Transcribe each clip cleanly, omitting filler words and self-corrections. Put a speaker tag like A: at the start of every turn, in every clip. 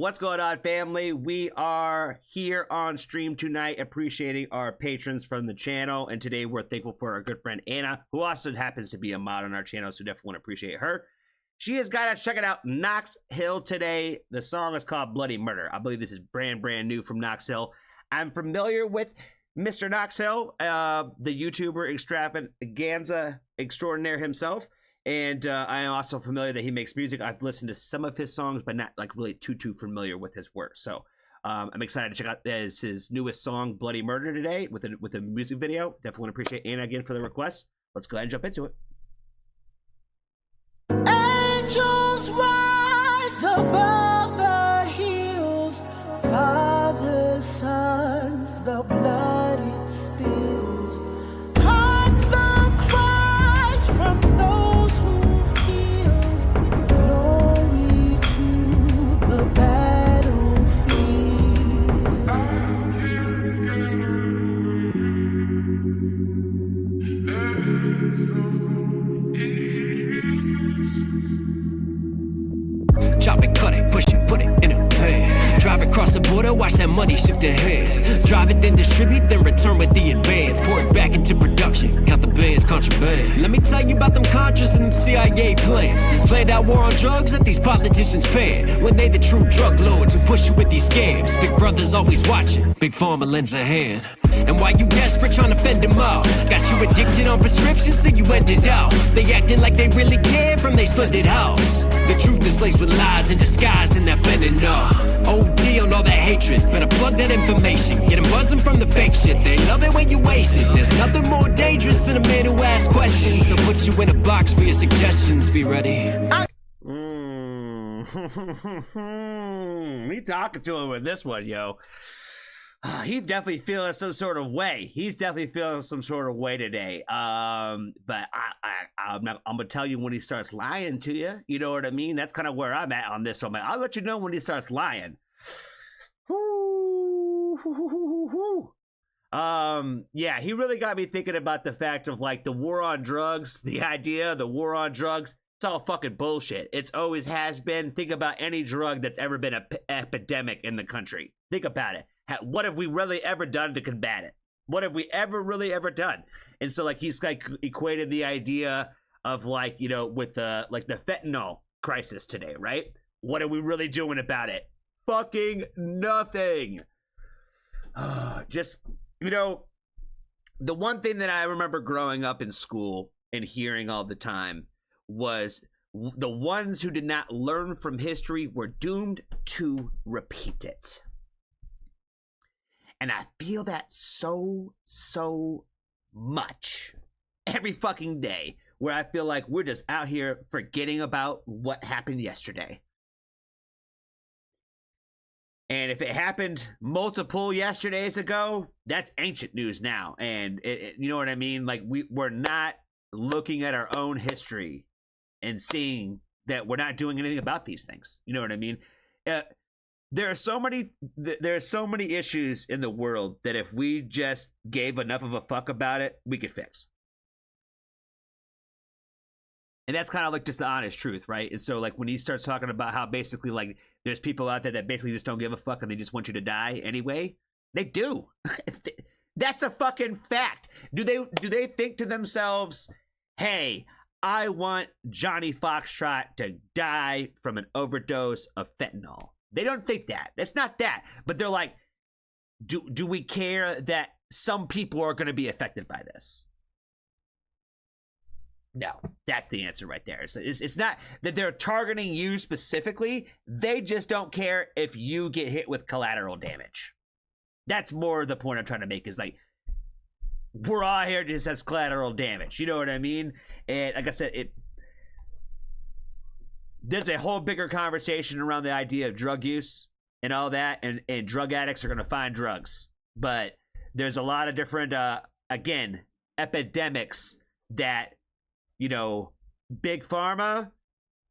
A: What's going on, family? We are here on stream tonight appreciating our patrons from the channel, and today we're thankful for our good friend Anna, who also happens to be a mod on our channel, so definitely want to appreciate her. She has got us checking out Knox Hill today. The song is called Bloody Murder. I believe this is brand new from Knox Hill. I'm familiar with Mr. Knox Hill, the YouTuber extravaganza extraordinaire himself. And I am also familiar that he makes music. I've listened to some of his songs, but not like really too familiar with his work. So I'm excited to check out his newest song, Bloody Murder, today with a music video. Definitely want to appreciate Anna again for the request. Let's go ahead and jump into it.
B: Angels rise above the hills, fathers, sons, the blood it spills. Hark the cries from those who've killed. Glory to the battlefield.
C: Chop it, cut it, push it, put it in a van. Drive across the border, watch that money shift their hands. Drive it, then distribute, then return with the advance. Pour it back into production, count the bands, contraband. Let me tell you about them Contras and them CIA plans. This played out war on drugs that these politicians pan. When they the true drug lords who push you with these scams. Big brother's always watching, Big Pharma lends a hand. And while you desperate trying to fend them off, got you addicted on prescriptions so you ended out. They acting like they really care from their splendid house. The truth is laced with lies in disguise and that fentanyl. OD on all that hatred, better plug that information. Get them buzzing from the fake shit, they love it when you waste it. There's nothing more dangerous than a man who asks questions. So put you in a box for your suggestions, be ready.
A: Me talking to him with this one, yo. He's definitely feeling some sort of way. He's definitely feeling some sort of way today. But I'm gonna tell you when he starts lying to you. You know what I mean? That's kind of where I'm at on this one. I'll let you know when he starts lying. Yeah, he really got me thinking about the fact of like the war on drugs, the idea of the war on drugs. It's all fucking bullshit. It's always has been. Think about any drug that's ever been an epidemic in the country. Think about it. What have we really ever done to combat it? What have we really ever done? And so like he's like equated the idea of like, you know, with the like the fentanyl crisis today, right? What are we really doing about it? Fucking nothing. Just, you know, the one thing that I remember growing up in school and hearing all the time was the ones who did not learn from history were doomed to repeat it. And I feel that so much every fucking day, where I feel like we're just out here forgetting about what happened yesterday. And if it happened multiple yesterdays ago, that's ancient news now. And you know what I mean? Like we're not looking at our own history and seeing that we're not doing anything about these things. You know what I mean? There are so many issues in the world that if we just gave enough of a fuck about it, we could fix. And that's kind of like just the honest truth, right? And so like when he starts talking about how basically like there's people out there that basically just don't give a fuck and they just want you to die anyway, they do. That's a fucking fact. Do they think to themselves, hey, I want Johnny Foxtrot to die from an overdose of fentanyl? They don't think that. It's not that. But they're like, do we care that some people are going to be affected by this? No, that's the answer right there. It's not that they're targeting you specifically. They just don't care if you get hit with collateral damage. That's more the point I'm trying to make, is like, we're all here just as collateral damage. You know what I mean? And like I said, there's a whole bigger conversation around the idea of drug use and all that, and drug addicts are going to find drugs. But there's a lot of different, again, epidemics that, you know, Big Pharma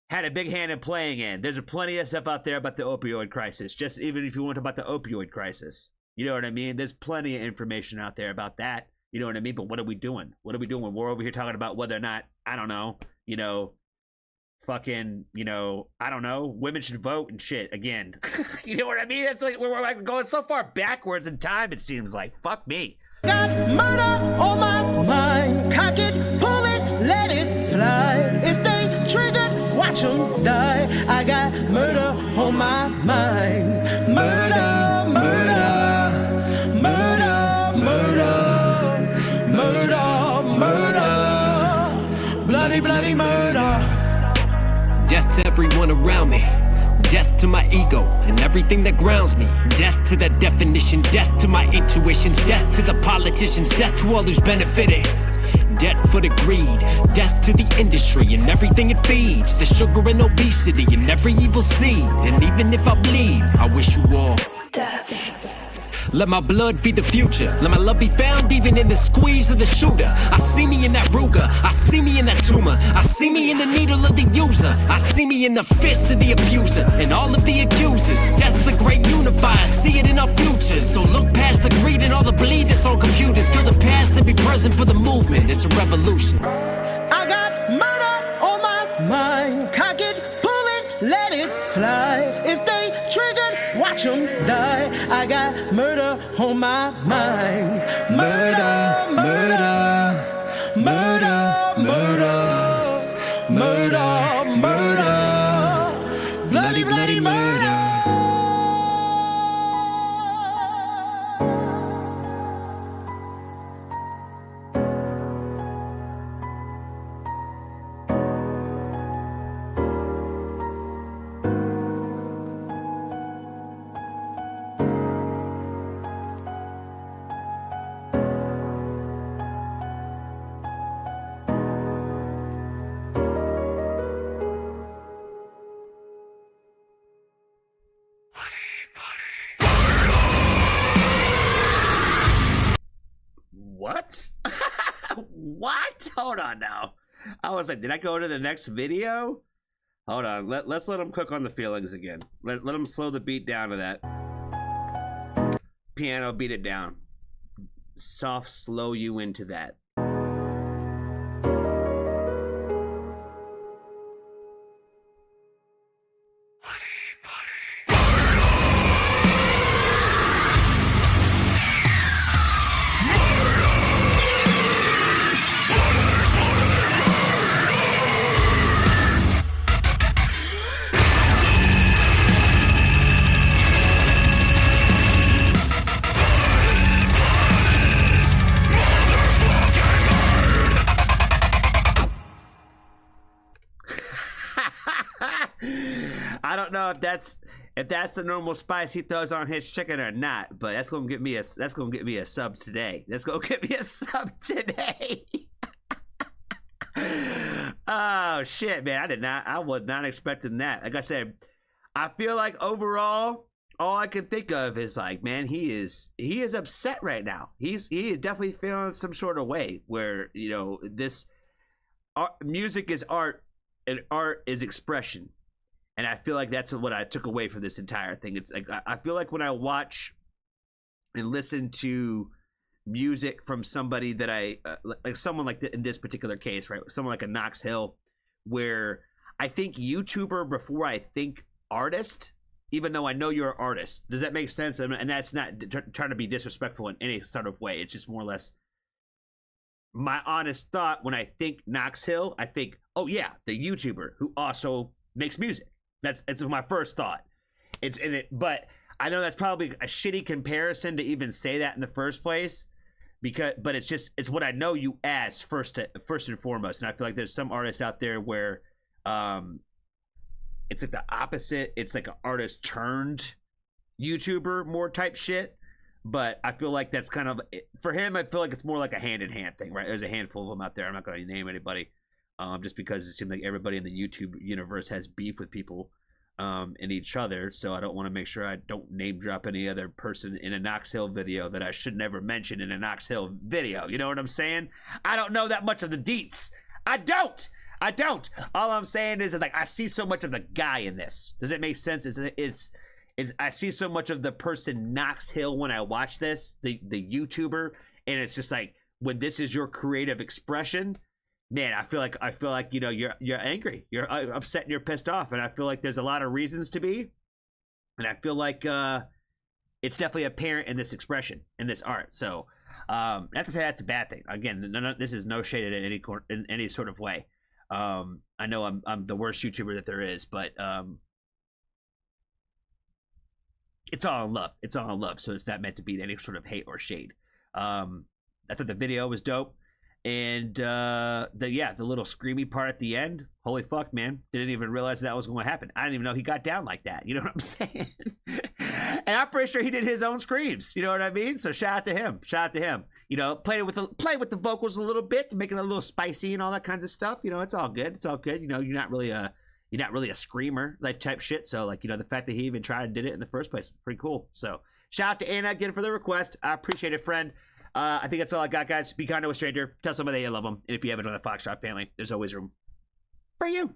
A: had a big hand in playing in. There's plenty of stuff out there about the opioid crisis. Just even if you want to talk about the opioid crisis, you know what I mean? There's plenty of information out there about that. You know what I mean? But what are we doing? What are we doing when we're over here talking about whether or not, I don't know, you know, fucking, you know, I don't know, women should vote and shit again. You know what I mean? It's like we're like going so far backwards in time, it seems like. Fuck me.
B: Got murder on my mind. Cock it, pull it, let it fly. If they triggered, watch them die. I got murder on my mind. Murder, murder, murder, murder, murder, murder. Bloody, bloody murder.
C: Death to everyone around me. Death to my ego and everything that grounds me. Death to that definition. Death to my intuitions. Death to the politicians. Death to all who's benefiting. Death for the greed. Death to the industry and everything it feeds. The sugar and obesity and every evil seed. And even if I bleed, I wish you all death. Let my blood feed the future. Let my love be found even in the squeeze of the shooter. I see me in that Ruger. I see me in that tumor. I see me in the needle of the user. I see me in the fist of the abuser and all of the accusers. That's the great unifier. See it in our futures. So look past the greed and all the bleed that's on computers. Kill the past and be present for the movement. It's a revolution.
B: I got murder on my mind. Cock it, pull it, let it fly. If they triggered, watch them die. I got murder on my mind. Murder, murder, murder, murder, murder, murder, bloody, bloody murder.
A: What? What? Hold on now. I was like, did I go to the next video? Hold on. Let's let them cook on the feelings again. Let them slow the beat down to that. Piano, beat it down. Soft, slow you into that. I don't know if that's the normal spice he throws on his chicken or not, but that's gonna get me a sub today. That's gonna get me a sub today. Oh shit, man! I was not expecting that. Like I said, I feel like overall, all I can think of is like, man, he is upset right now. He is definitely feeling some sort of way where, you know, this music is art and art is expression. And I feel like that's what I took away from this entire thing. It's like, I feel like when I watch and listen to music from somebody that I like, someone like in this particular case, right? Someone like a Knox Hill, where I think YouTuber before I think artist, even though I know you're an artist. Does that make sense? And that's not trying to be disrespectful in any sort of way. It's just more or less my honest thought. When I think Knox Hill, I think, oh yeah, the YouTuber who also makes music. It's my first thought. It's in it, but I know that's probably a shitty comparison to even say that in the first place, but it's what I know you as first and foremost. And I feel like there's some artists out there where it's like the opposite. It's like an artist turned YouTuber more type shit. But I feel like that's kind of, for him, I feel like it's more like a hand-in-hand thing, right? There's a handful of them out there. I'm not going to name anybody. Just because it seems like everybody in the YouTube universe has beef with people and each other. So I don't want to make sure I don't name drop any other person in a Knox Hill video that I should never mention in a Knox Hill video. You know what I'm saying? I don't know that much of the deets. I don't. All I'm saying is like, I see so much of the guy in this. Does it make sense? It's I see so much of the person Knox Hill when I watch this, the YouTuber, and it's just like, when this is your creative expression, man, I feel like you know you're angry, you're upset, and you're pissed off, and I feel like there's a lot of reasons to be, and I feel like it's definitely apparent in this expression, in this art. So not to say that's a bad thing. Again, this is no shade in any sort of way. I know I'm the worst YouTuber that there is, but it's all in love. It's all in love. So it's not meant to be any sort of hate or shade. I thought the video was dope. And the little screamy part at the end, holy fuck, man, didn't even realize that was going to happen. I didn't even know he got down like that. You know what I'm saying? And I'm pretty sure he did his own screams. You know what I mean? So shout out to him. Shout out to him. You know, play with the vocals a little bit to make it a little spicy and all that kinds of stuff. You know, it's all good. It's all good. You know, you're not really a screamer like type shit. So like, you know, the fact that he even tried and did it in the first place is pretty cool. So shout out to Anna again for the request. I appreciate it, friend. I think that's all I got, guys. Be kind to a stranger. Tell somebody you love them. And if you haven't joined the Foxtrot family, there's always room for you.